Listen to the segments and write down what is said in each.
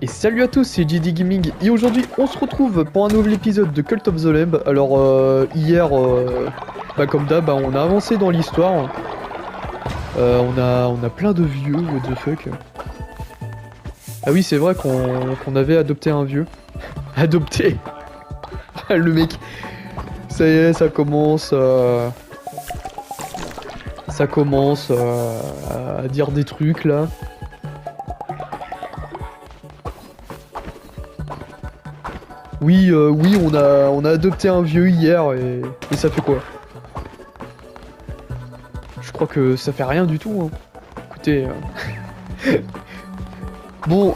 Et salut à tous, c'est JD Gaming et aujourd'hui on se retrouve pour un nouvel épisode de Cult of the Lamb. Alors hier, comme d'hab, on a avancé dans l'histoire. On a plein de vieux, what the fuck. Ah oui, c'est vrai qu'on avait adopté un vieux. Adopté. Le mec, ça y est, ça commence à dire des trucs là. Oui, on a adopté un vieux hier et ça fait quoi? Je crois que ça fait rien du tout, hein. Écoutez... Bon,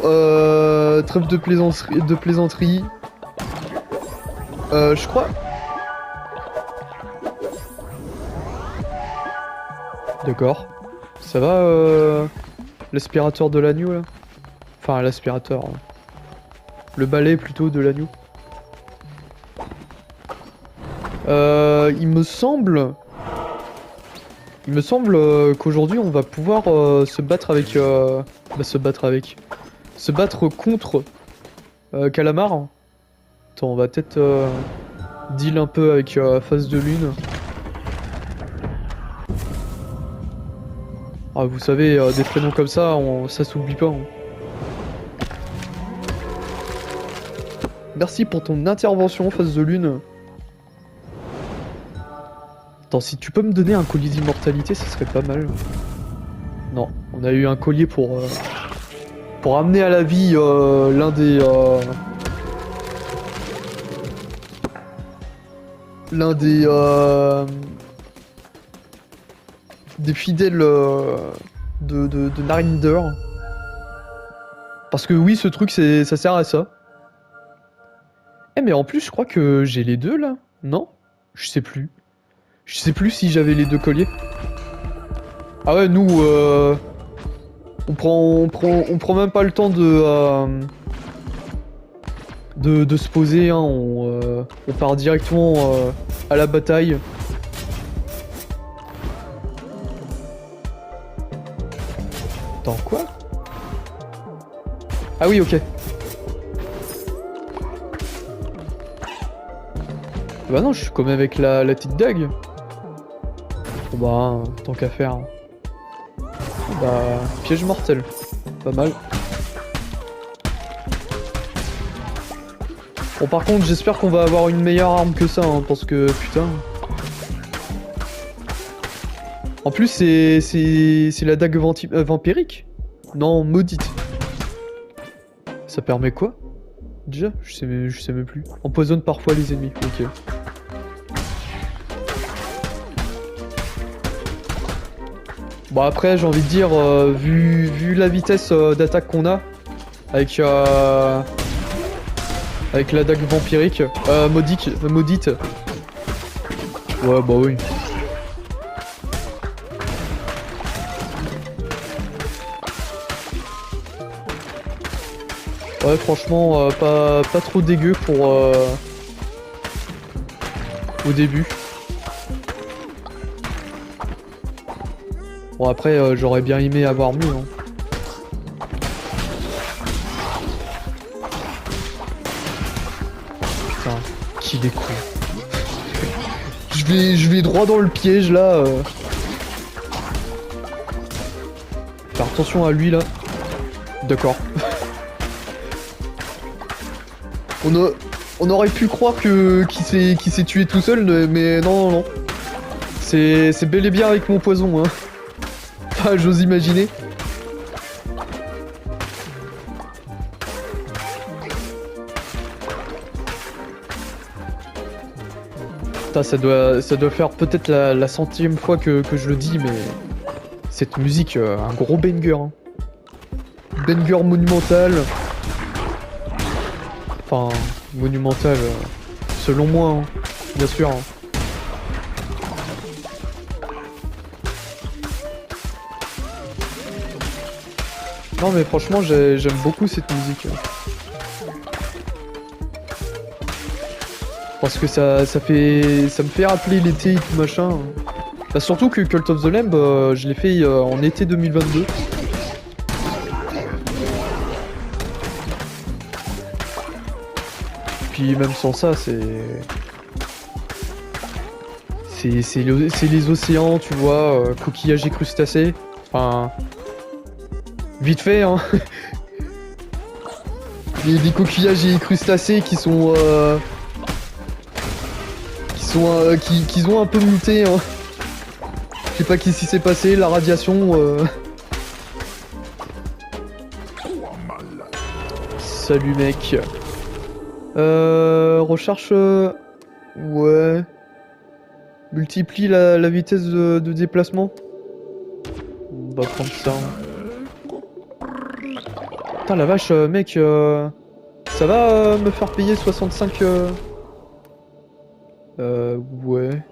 trêve de plaisanterie. Je crois... D'accord. Ça va, l'aspirateur de l'agneau, là? Enfin, l'aspirateur... Le balai, plutôt, de l'agneau. Il me semble qu'aujourd'hui on va pouvoir se battre contre Calamar. Attends, on va peut-être deal un peu avec Face de Lune. Ah, vous savez, des prénoms comme ça, ça s'oublie pas. Hein. Merci pour ton intervention, Face de Lune. Attends, si tu peux me donner un collier d'immortalité, ça serait pas mal. Non, on a eu un collier pour amener à la vie l'un des fidèles de Narinder. Parce que oui, ce truc, ça sert à ça. Eh mais en plus, je crois que j'ai les deux là, non? Je sais plus. Je sais plus si j'avais les deux colliers. Ah ouais, nous, on prend même pas le temps de se poser, hein. On part directement à la bataille. Attends, quoi? Ah oui, ok. Bah non, je suis quand même avec la petite dague. Bon bah, tant qu'à faire. Bah, piège mortel. Pas mal. Bon, par contre, j'espère qu'on va avoir une meilleure arme que ça, hein, parce que, putain... En plus, c'est la dague vampirique? Non, maudite. Ça permet quoi? Déjà? Je sais même plus. Empoisonne parfois les ennemis, ok. Bon après j'ai envie de dire, vu la vitesse d'attaque qu'on a, avec la dague vampirique, maudite. Ouais bah oui. Ouais franchement pas trop dégueu pour au début. Bon après j'aurais bien aimé avoir mieux. Hein. Putain, qu'il est con. je vais droit dans le piège là. Faire attention à lui là. D'accord. On aurait pu croire qu'il s'est tué tout seul, mais non. C'est bel et bien avec mon poison, hein. Enfin, j'ose imaginer. Putain, ça doit faire peut-être la centième fois que je le dis, mais... Cette musique, un gros banger. Hein. Banger monumental. Enfin, monumental, selon moi, hein, bien sûr. Hein. Non mais franchement, j'aime beaucoup cette musique. Parce que ça me fait rappeler l'été et tout machin. Bah, surtout que Cult of the Lamb, je l'ai fait en été 2022. puis même sans ça, c'est les océans, tu vois, coquillages et crustacés. Enfin, vite fait, hein. Des coquillages et crustacés qui sont qui ont un peu muté, hein. Je sais pas qu'est-ce qui s'est passé, la radiation. Salut mec. Recherche. Ouais. Multiplie la vitesse de déplacement. On va prendre ça. Putain la vache, mec. Ça va me faire payer 65. Ouais.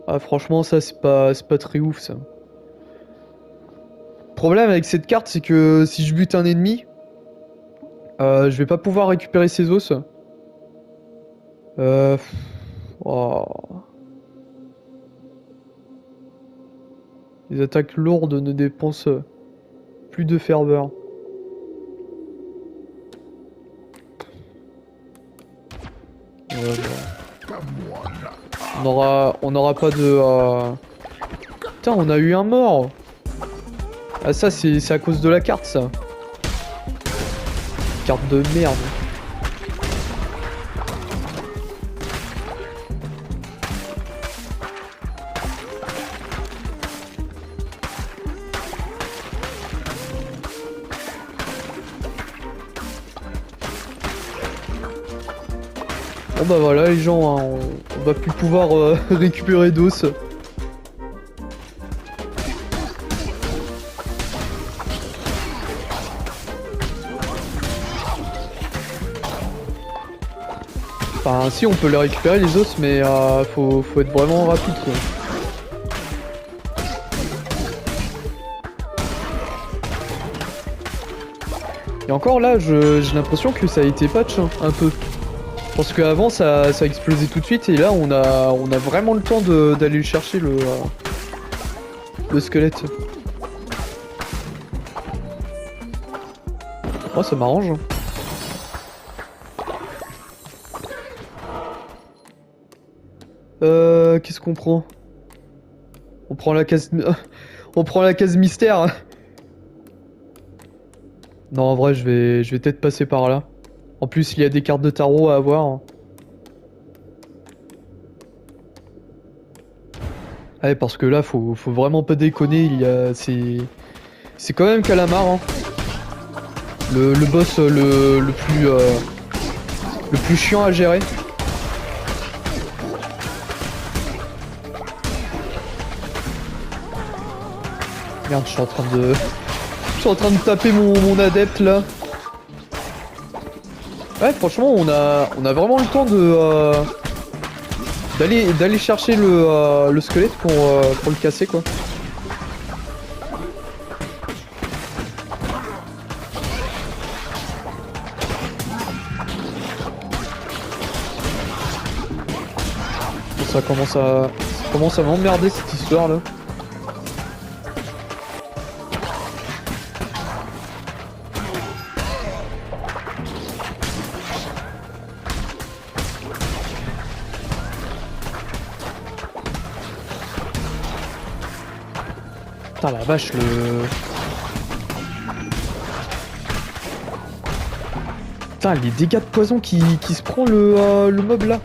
Ah franchement ça c'est pas très ouf ça. Le problème avec cette carte c'est que si je bute un ennemi, je vais pas pouvoir récupérer ses os. Oh. Les attaques lourdes ne dépensent plus de ferveur. Ouais, bon. On aura pas de... Putain, on a eu un mort. Ah ça, c'est à cause de la carte, ça. Carte de merde. Bon bah voilà les gens, hein, on va plus pouvoir récupérer d'os. Enfin si on peut les récupérer les os mais faut être vraiment rapide quoi. Et encore là j'ai l'impression que ça a été patch hein, un peu. Parce qu'avant ça a explosé tout de suite et là on a vraiment le temps d'aller chercher le squelette. Oh ça m'arrange. Qu'est-ce qu'on prend? On prend la case... On prend la case mystère. Non en vrai je vais peut-être passer par là. En plus, il y a des cartes de tarot à avoir. Ouais, parce que là, faut vraiment pas déconner. C'est quand même Calamar. Hein. Le boss le plus chiant à gérer. Merde, je suis en train de taper mon adepte là. Ouais, franchement, on a vraiment le temps de d'aller chercher le squelette pour le casser quoi. Ça commence à m'emmerder cette histoire là. Putain la vache Putain les dégâts de poison qui se prend le mob là.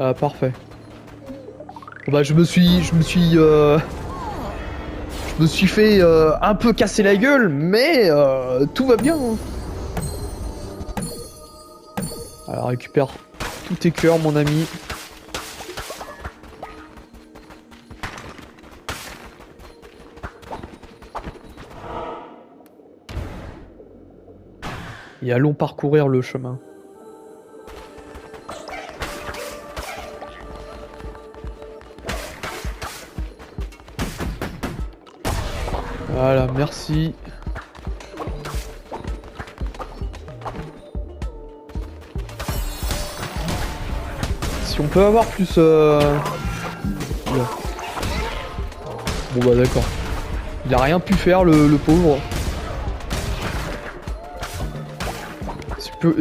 Ah parfait. Bon, bah je me suis fait un peu casser la gueule mais tout va bien. Hein. Alors récupère tous tes cœurs mon ami. Et allons parcourir le chemin. Voilà, merci. Si Si on peut avoir plus... Oula. Bon bah d'accord. Il a rien pu faire le pauvre.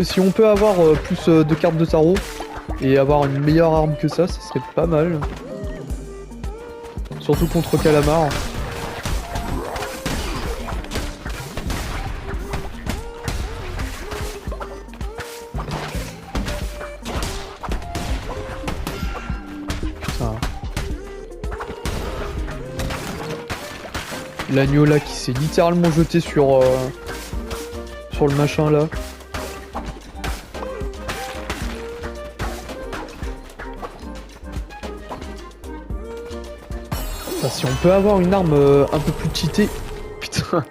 Si on peut avoir plus de cartes de tarot et avoir une meilleure arme que ça serait pas mal. Surtout contre Calamar. Putain. L'agneau là qui s'est littéralement jeté sur le machin là. Enfin, si on peut avoir une arme un peu plus cheatée. Putain.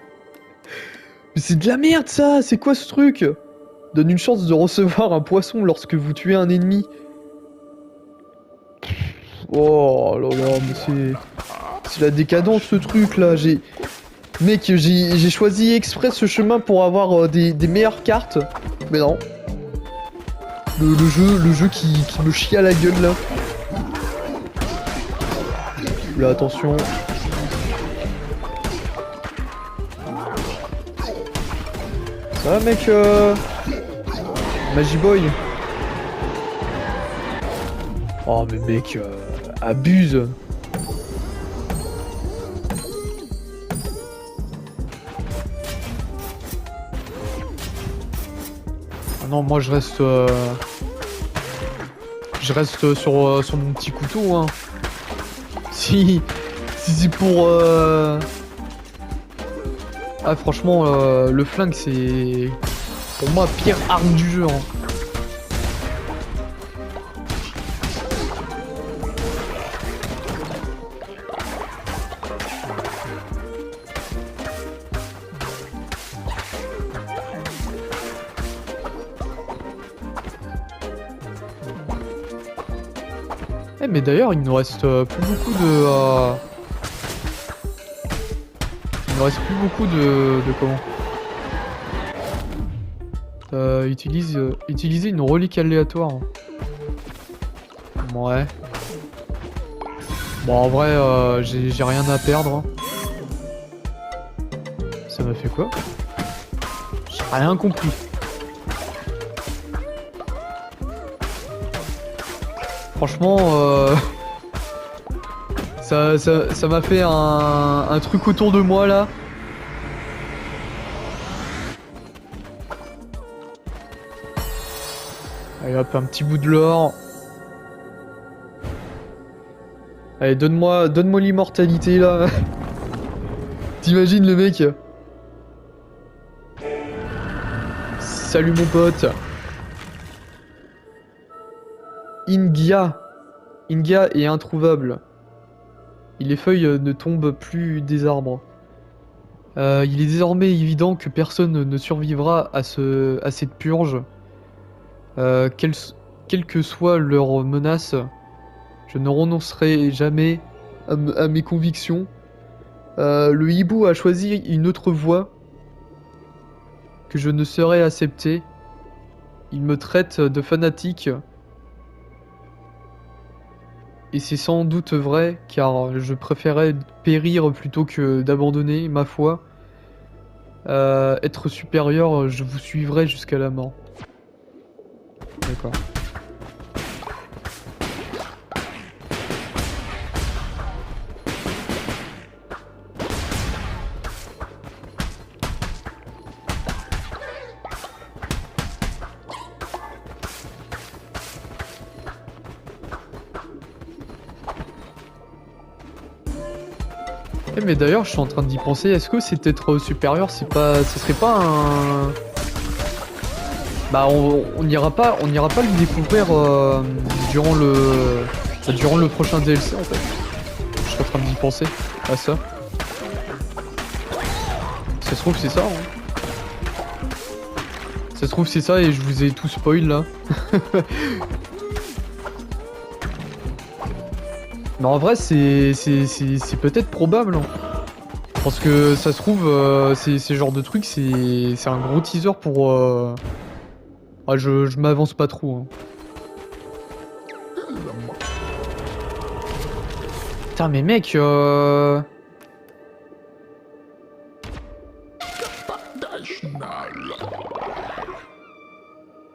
Mais c'est de la merde ça. C'est quoi ce truc? Donne une chance de recevoir un poisson lorsque vous tuez un ennemi. Oh là là, mais c'est la décadence ce truc là. Mec, j'ai choisi exprès ce chemin pour avoir des meilleures cartes. Mais non. Le jeu qui me chie à la gueule là. Là, attention. Ça va mec Magiboy. Oh mais mec, abuse. Ah non, moi je reste sur mon petit couteau hein. Si c'est pour ah franchement le flingue c'est pour moi pire arme du jeu hein. Eh mais d'ailleurs il nous reste plus beaucoup de il nous reste plus beaucoup de comment utiliser une relique aléatoire. Ouais. Bon en vrai j'ai rien à perdre. Ça m'a fait quoi? J'ai rien compris. Franchement, ça m'a fait un truc autour de moi là. Allez hop, un petit bout de l'or. Allez, donne-moi l'immortalité là. T'imagines le mec? Salut mon pote. Ingia est introuvable. Les feuilles ne tombent plus des arbres. Il est désormais évident que personne ne survivra à cette purge. Quelle que soit leur menace, je ne renoncerai jamais à mes convictions. Le hibou a choisi une autre voie que je ne saurais accepter. Il me traite de fanatique. Et c'est sans doute vrai, car je préférais périr plutôt que d'abandonner ma foi. Être supérieur, je vous suivrai jusqu'à la mort. D'accord. Mais d'ailleurs, je suis en train d'y penser. Est-ce que c'est être supérieur, ce serait pas un... Bah, on n'ira pas le découvrir durant le prochain DLC en fait. Je suis en train d'y penser à ça. Ça se trouve c'est ça. Hein. Ça se trouve c'est ça et je vous ai tout spoil là. Mais en vrai, c'est peut-être probable. Hein. Parce que ça se trouve, ces genres de trucs, c'est un gros teaser pour... Ah, je m'avance pas trop. Hein. Putain mais mec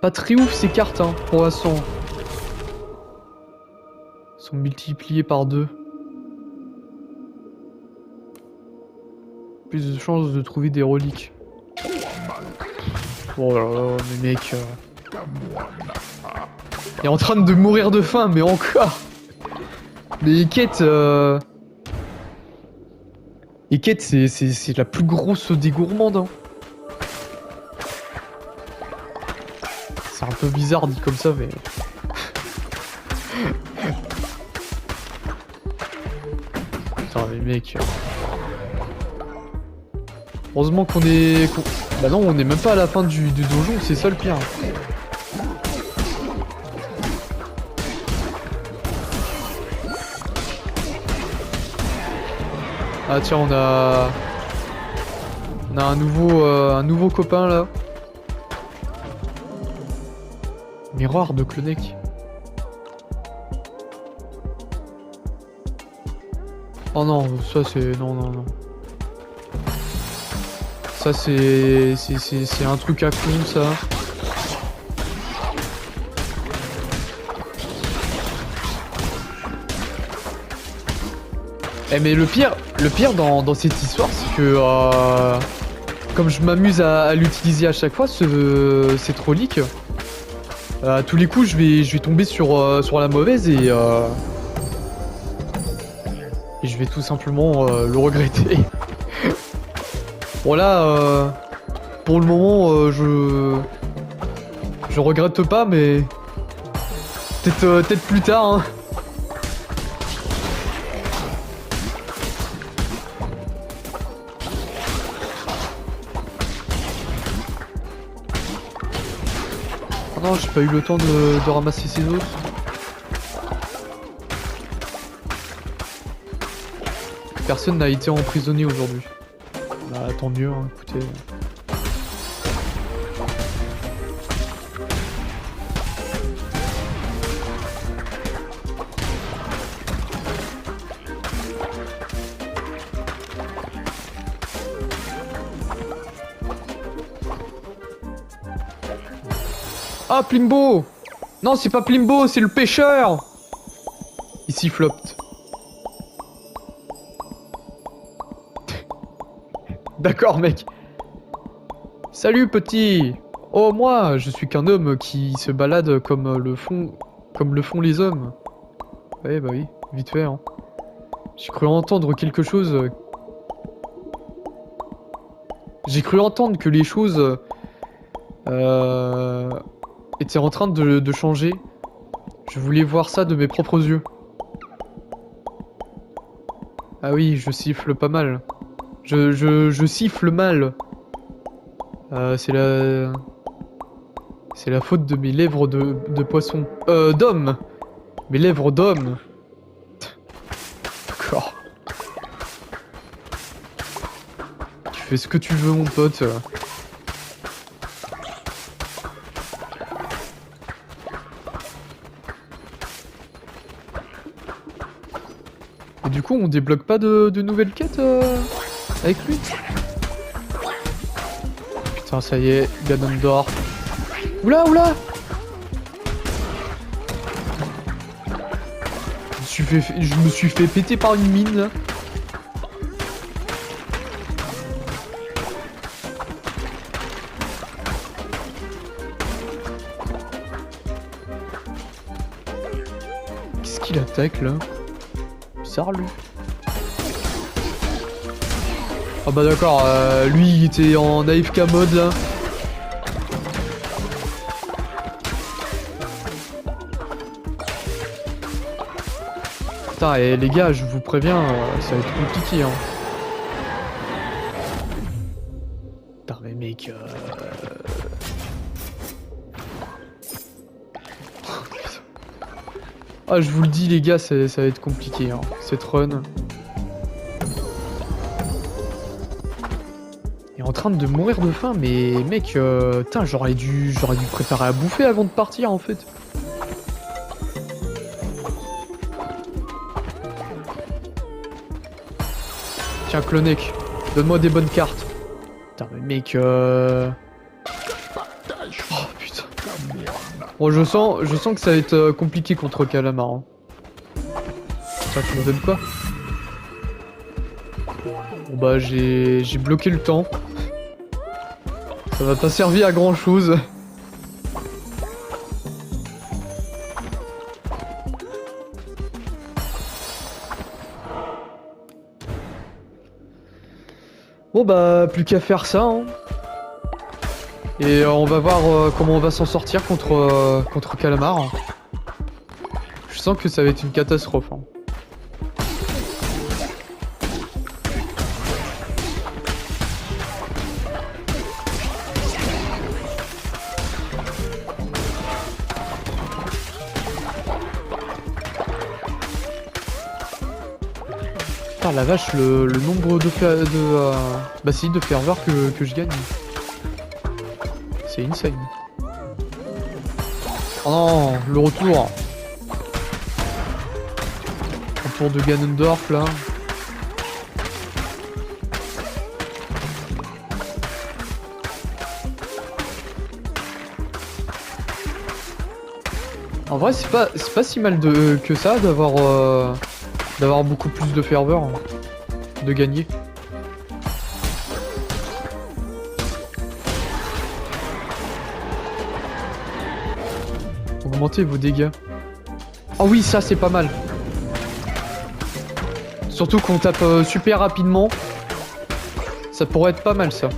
Pas très ouf ces cartes hein, pour l'instant. Sont multipliées par 2. Plus de chances de trouver des reliques. Oh là là, mais mec... Il est en train de mourir de faim, mais encore. Mais Eket... Eket, c'est la plus grosse des gourmandes. Hein. C'est un peu bizarre dit comme ça, mais... Putain, mais mec... Heureusement qu'on est... Bah non, on est même pas à la fin du donjon, c'est ça le pire. Ah tiens, on a un nouveau copain là. Miroir de Clonec. Oh non, ça c'est... Non, non, non. Ça c'est un truc à con ça. Eh mais le pire dans cette histoire c'est que comme je m'amuse à l'utiliser à chaque fois cette relique, à tous les coups je vais tomber sur la mauvaise et je vais tout simplement le regretter. Bon là, pour le moment, je regrette pas, mais peut-être plus tard. Hein. Oh non, j'ai pas eu le temps de ramasser ces os. Personne n'a été emprisonné aujourd'hui. Bah tant mieux, hein, écoutez. Ah Plimbo! Non c'est pas Plimbo, c'est le pêcheur! Ici flopped. D'accord mec. Salut petit. Oh moi, je suis qu'un homme qui se balade comme le font les hommes. Ouais bah oui, vite fait hein. J'ai cru entendre quelque chose. J'ai cru entendre que les choses étaient en train de changer. Je voulais voir ça de mes propres yeux. Ah oui, je siffle pas mal. Je siffle mal. C'est la faute de mes lèvres de poisson. D'homme. Mes lèvres d'homme. D'accord. Tu fais ce que tu veux, mon pote. Et du coup, on débloque pas de nouvelles quêtes avec lui? Putain, ça y est, Ganondorf. Oula, oula! Je me suis fait péter par une mine là. Qu'est-ce qu'il attaque là? Bizarre lui. Ah bah d'accord, lui il était en AFK mode là. Putain, et les gars, je vous préviens, ça va être compliqué hein. Putain mais mec... Ah je vous le dis les gars, ça va être compliqué hein, cette run. Il est en train de mourir de faim, mais mec, putain, j'aurais dû préparer à bouffer avant de partir en fait. Tiens, Clonek, donne-moi des bonnes cartes. Putain, mais mec, Oh putain. Bon, je sens que ça va être compliqué contre Calamar. Hein. Ça, tu me donnes quoi? Bon bah, j'ai bloqué le temps. Ça va pas servir à grand chose. Bon bah, plus qu'à faire ça. Hein. Et on va voir comment on va s'en sortir contre Calamar. Je sens que ça va être une catastrophe. Hein. Ah la vache, le nombre de ferveurs que je gagne. C'est insane. Oh non, le retour. Retour de Ganondorf là. En vrai, c'est pas si mal que ça d'avoir beaucoup plus de ferveur, hein, de gagner. Augmentez vos dégâts. Oh oui, ça c'est pas mal. Surtout qu'on tape super rapidement. Ça pourrait être pas mal ça.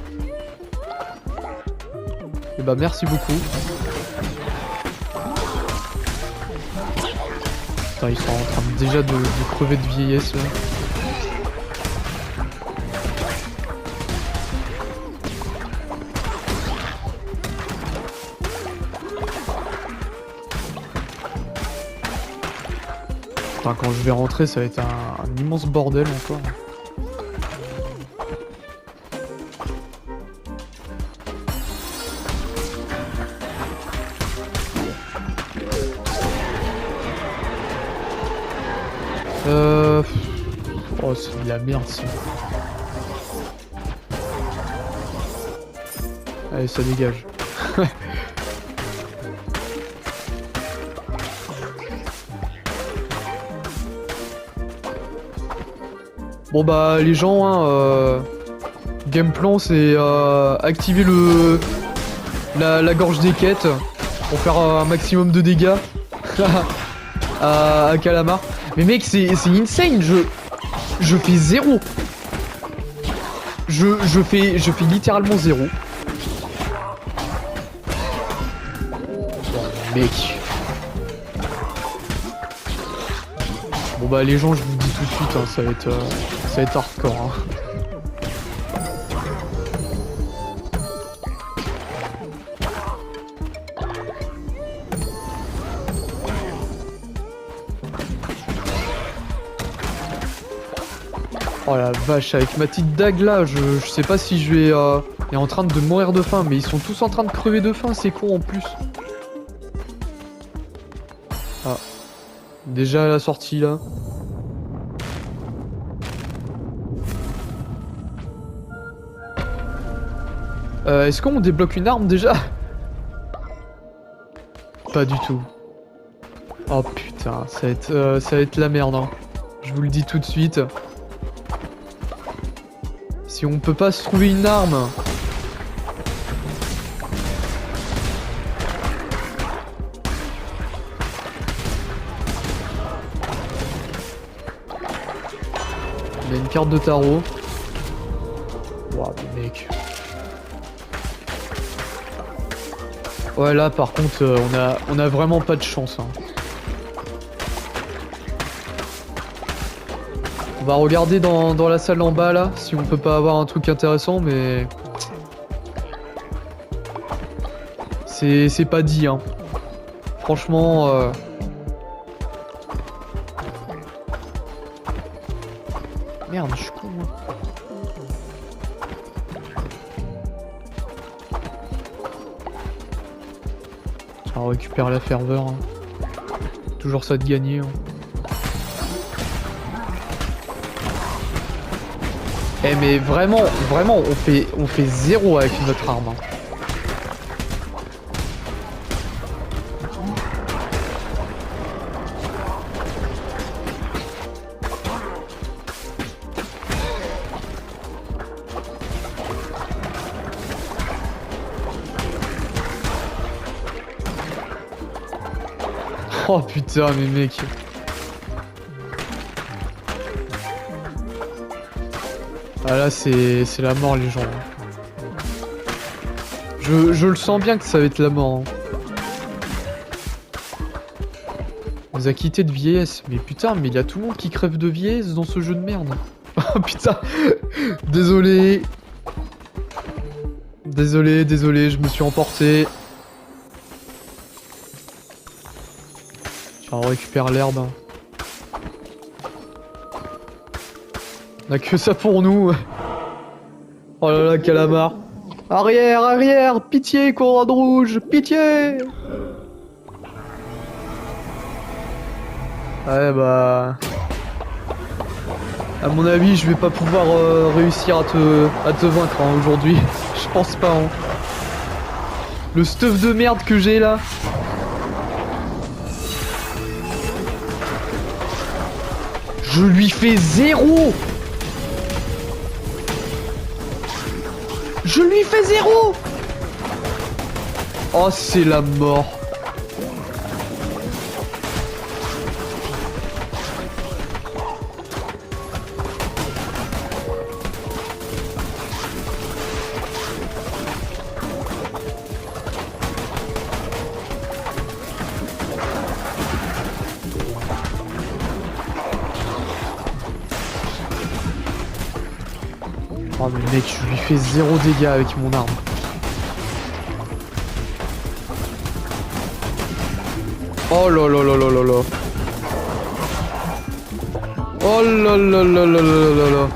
Et bah merci beaucoup. Putain, ils sont en train déjà de crever de vieillesse là. Putain, quand je vais rentrer, ça va être un immense bordel encore. Oh, c'est de la merde ça. Allez, ça dégage. Bon bah les gens, hein, game plan c'est activer la gorge des quêtes pour faire un maximum de dégâts à Calamar. Mais mec c'est insane, je fais zéro. Je fais littéralement zéro. Oh, mec. Bon bah les gens, je vous le dis tout de suite, hein, ça va être hardcore. Hein. Oh la vache, avec ma petite dague là, je sais pas si je vais... est en train de mourir de faim, mais ils sont tous en train de crever de faim, c'est con en plus. Ah. Déjà à la sortie là. Est-ce qu'on débloque une arme déjà? Pas du tout. Oh putain, ça va être la merde. Hein. Je vous le dis tout de suite. Si on peut pas se trouver une arme... Il y a une carte de tarot. Waouh, mec. Ouais, là par contre, on a vraiment pas de chance. Hein. On va regarder dans la salle en bas là, si on peut pas avoir un truc intéressant, mais... C'est pas dit, hein. Franchement... Merde, je suis con, moi. On récupère la ferveur. Hein. Toujours ça de gagner. Hein. Eh mais vraiment, vraiment, on fait zéro avec notre arme. Hein. Oh putain, mais mec. Ah là, c'est la mort, les gens. Je le sens bien que ça va être la mort. Hein. On nous a quitté de vieillesse. Mais putain, mais il y a tout le monde qui crève de vieillesse dans ce jeu de merde. Oh putain. Désolé. Désolé, je me suis emporté. On récupère l'herbe. Hein. On a que ça pour nous. Oh là là, calamar. Arrière, arrière, pitié, Conrad Rouge, pitié. Ouais bah... À mon avis, je vais pas pouvoir réussir à te vaincre hein, aujourd'hui. Je pense pas. Hein. Le stuff de merde que j'ai là. Je lui fais 0. Je lui fais 0. Oh, c'est la mort. Oh mais mec, je lui fais 0 dégâts avec mon arme. Oh là là là là là là. Oh là là là là là là là.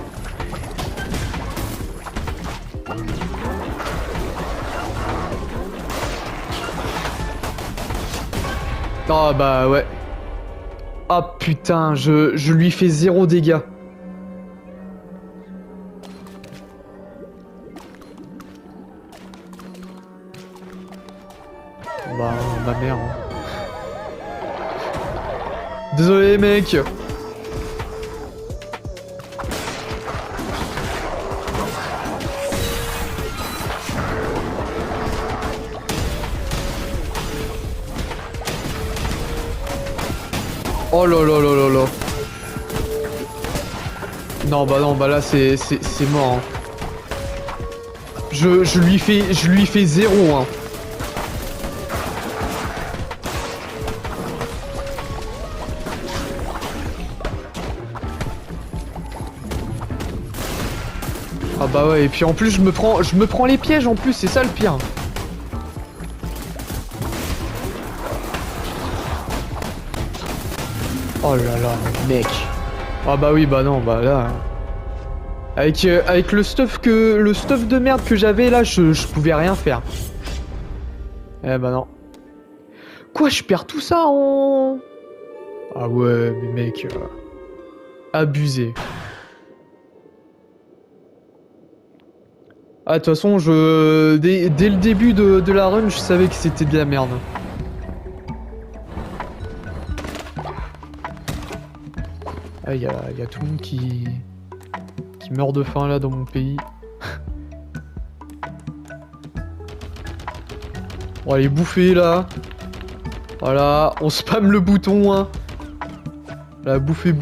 Ah bah ouais. Ah putain, je lui fais 0 dégâts. Bah, ma mère. Hein. Désolé, mec. Oh là là là là là. Non, bah là, c'est mort. Hein. Je lui fais 0, hein. Ah bah ouais, et puis en plus je me prends les pièges en plus, c'est ça le pire. Oh là là, mec. Ah bah oui, bah non, bah là. Avec le stuff de merde que j'avais là, je pouvais rien faire. Eh bah non. Quoi, je perds tout ça en... Ah ouais, mais mec... abusé. Ah, de toute façon, dès le début de la run, je savais que c'était de la merde. Ah, y a tout le monde qui meurt de faim là dans mon pays. On va aller bouffer là. Voilà, on spamme le bouton. Hein. Là, bouffer.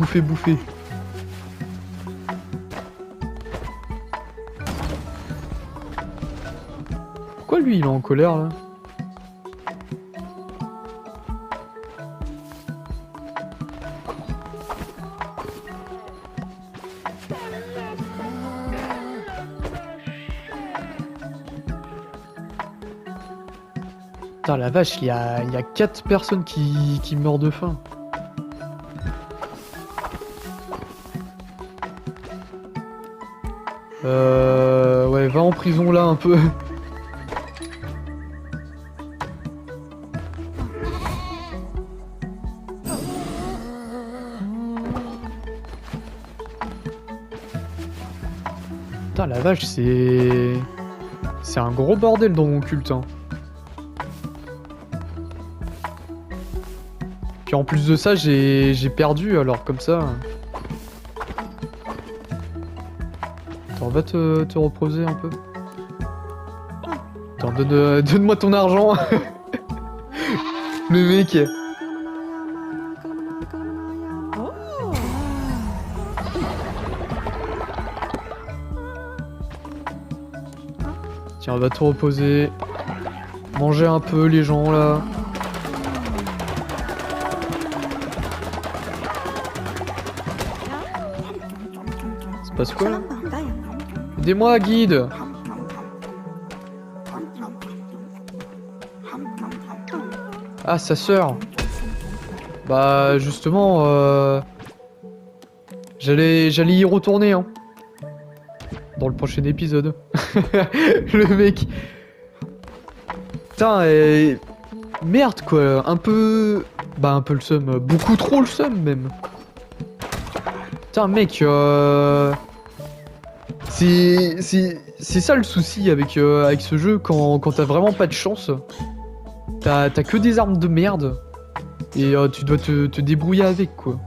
Pourquoi lui il est en colère là? Putain la vache, il y a 4 personnes qui meurent de faim. Ouais, va en prison là un peu. Putain, la vache, c'est... C'est un gros bordel dans mon culte, hein. Puis en plus de ça, j'ai perdu, alors comme ça... Attends, va te reposer un peu. Attends, donne-moi ton argent. Le mec... Tiens, va te reposer. Manger un peu, les gens, là. Ça passe quoi, là? Aidez-moi, guide. Ah, sa sœur. Bah, justement, j'allais y retourner, hein. Dans le prochain épisode. Le mec. Putain, merde, quoi. Un peu... Bah, un peu le seum. Beaucoup trop le seum, même. Putain, mec, c'est ça le souci avec ce jeu, quand t'as vraiment pas de chance. T'as que des armes de merde. Et tu dois te débrouiller avec, quoi.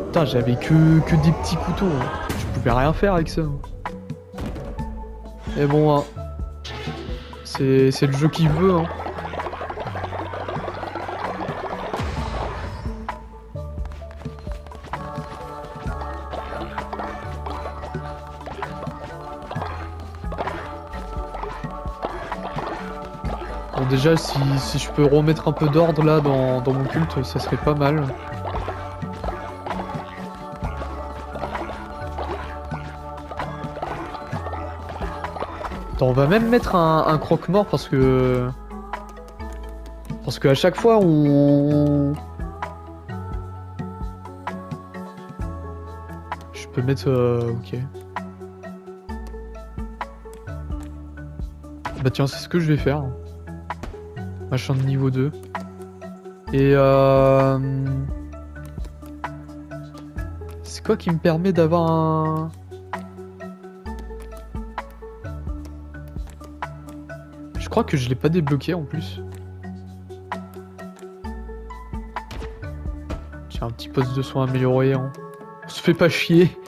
Putain, j'avais que des petits couteaux. Hein. Je pouvais rien faire avec ça. Mais bon, hein. C'est le jeu qui veut, hein. Bon, déjà, si je peux remettre un peu d'ordre là dans mon culte, ça serait pas mal. Attends, on va même mettre un croque-mort parce que à chaque fois on... Je peux mettre... ok. Bah tiens, c'est ce que je vais faire. Machin de niveau 2. Et c'est quoi qui me permet d'avoir un... Je crois que je l'ai pas débloqué en plus. Tiens, un petit poste de soin amélioré. Hein. On se fait pas chier.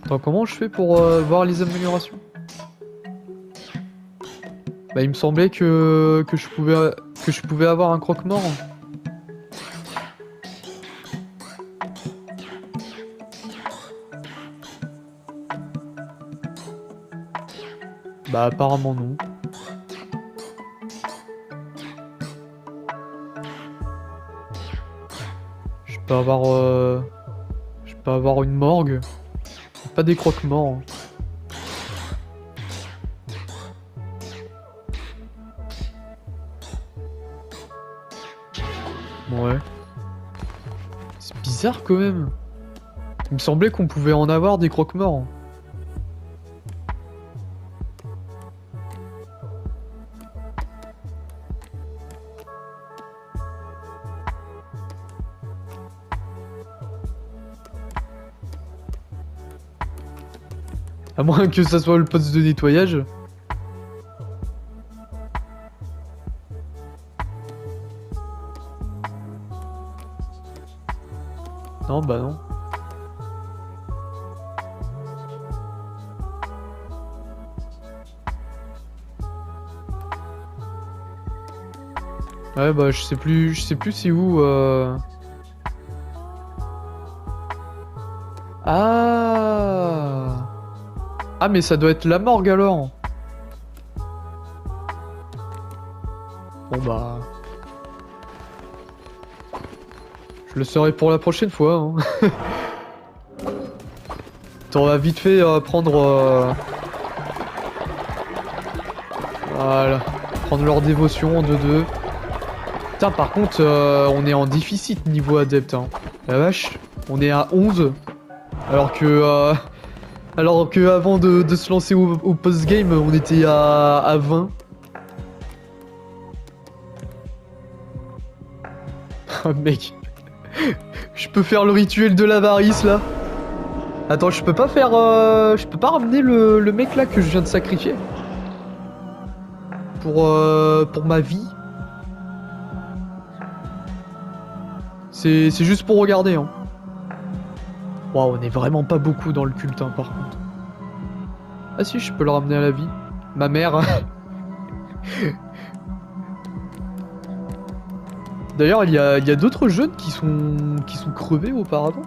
Attends, comment je fais pour voir les améliorations? Bah, il me semblait que je pouvais avoir un croque-mort. Bah, apparemment non. Je peux avoir une morgue. Pas des croque-morts. Ouais. C'est bizarre quand même. Il me semblait qu'on pouvait en avoir des croque-morts. À moins que ça soit le poste de nettoyage. Non, bah non. Ouais, bah je sais plus c'est où. Ah. Ah, mais ça doit être la morgue alors. Bon bah... Je le saurai pour la prochaine fois. Hein. On va vite fait prendre... Voilà. Prendre leur dévotion en 2-2. Putain, par contre, on est en déficit niveau adepte. Hein. La vache, on est à 11. Alors que avant de se lancer au post-game, on était à 20. Oh, mec. Je peux faire le rituel de l'avarice, là. Attends, je peux pas faire... Je peux pas ramener le mec, là, que je viens de sacrifier. Pour ma vie. C'est juste pour regarder, hein. Waouh, on est vraiment pas beaucoup dans le culte, hein, par contre. Ah si, je peux le ramener à la vie. Ma mère. D'ailleurs, il y a d'autres jeunes qui sont crevés auparavant.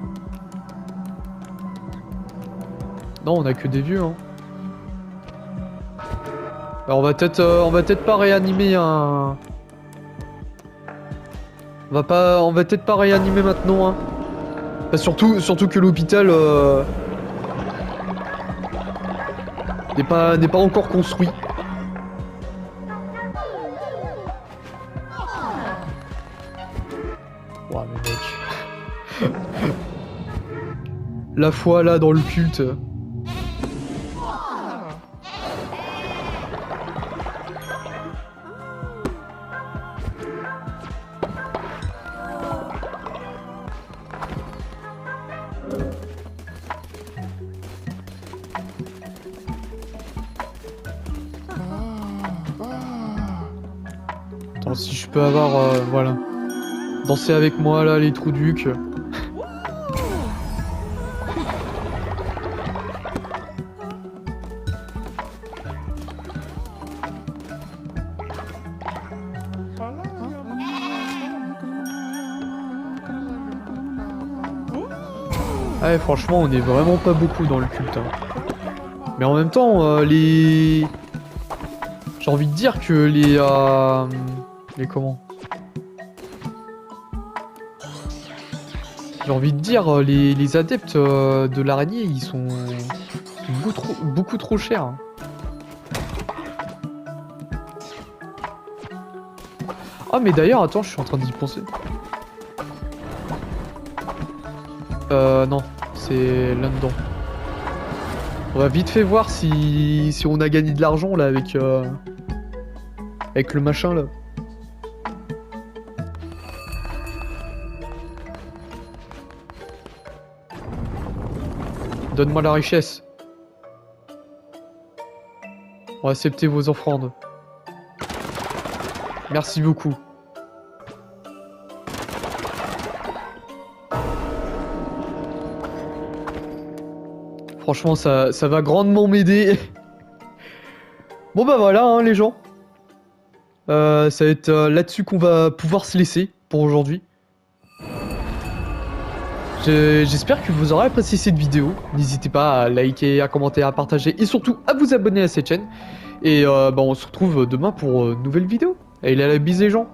Non, on a que des vieux, hein. Alors, on va peut-être pas réanimer un... On va peut-être pas réanimer maintenant, hein. Bah, surtout que l'hôpital n'est pas encore construit. Ouah, mais mec. La foi là dans le culte. Attends, si je peux avoir... voilà. Danser avec moi là, les trous ducs. Ouais, franchement, on est vraiment pas beaucoup dans le culte, hein. Mais en même temps, les... J'ai envie de dire que les comment? J'ai envie de dire, les adeptes de l'araignée, ils sont beaucoup trop chers, hein. Ah, mais d'ailleurs, attends, je suis en train d'y penser. Non, c'est là-dedans. On va vite fait voir si on a gagné de l'argent là avec le machin là. Donne-moi la richesse. On va accepter vos offrandes. Merci beaucoup. Franchement, ça va grandement m'aider. Bon bah voilà, hein, les gens. Ça va être là-dessus qu'on va pouvoir se laisser pour aujourd'hui. J'espère que vous aurez apprécié cette vidéo. N'hésitez pas à liker, à commenter, à partager et surtout à vous abonner à cette chaîne. Et bah, on se retrouve demain pour une nouvelle vidéo. Allez, à la bise les gens.